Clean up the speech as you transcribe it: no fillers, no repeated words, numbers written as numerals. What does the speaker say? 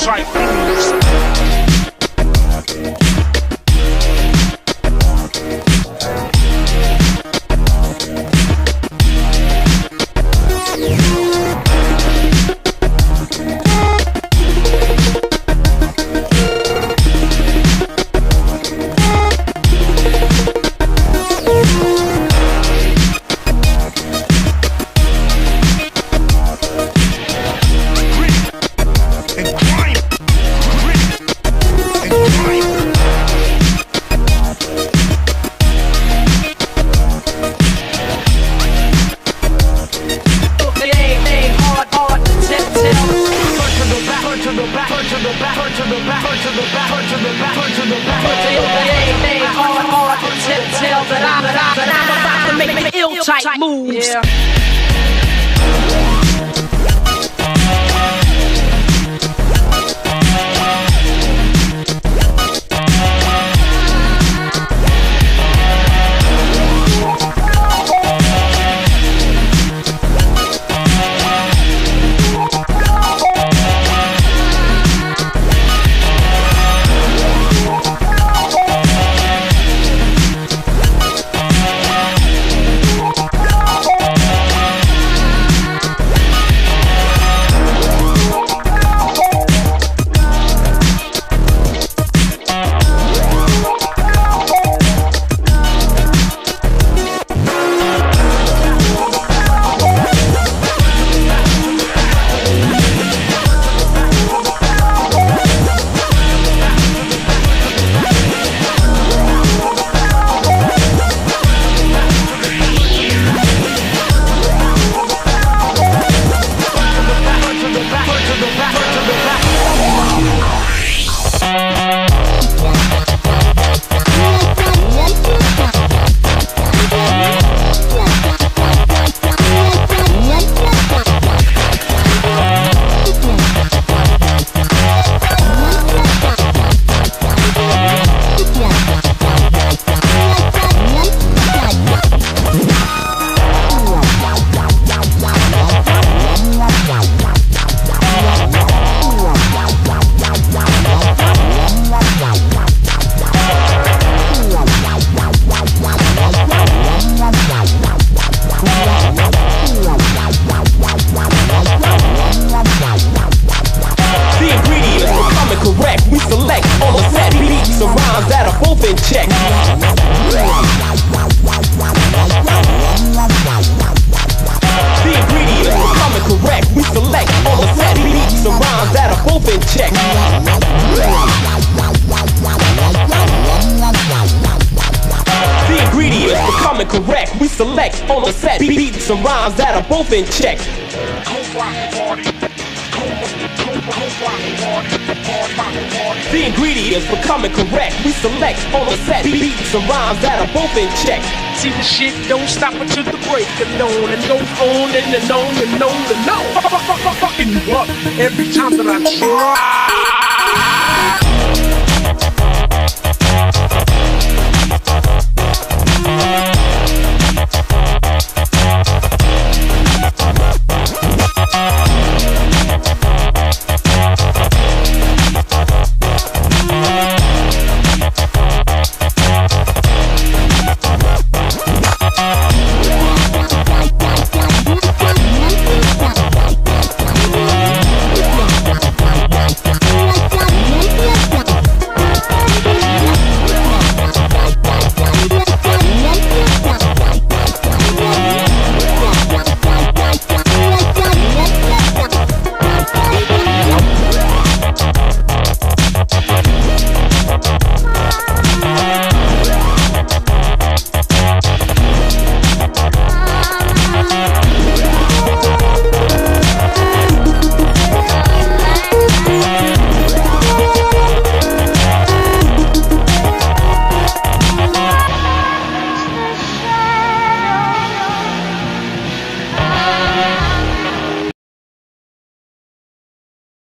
ill-type moves. Ill-type moves. Yeah. check. The ingredients are coming correct. We select on the set beats and rhymes that are both in check. The ingredients are coming correct. We select on the set beats and rhymes that are both in check. The ingredients were coming correct. We select on the set beats and rhymes that are both in check. See, the shit don't stop until the break of dawn, and goes on and on and on and on. Fucking you up every time that I try.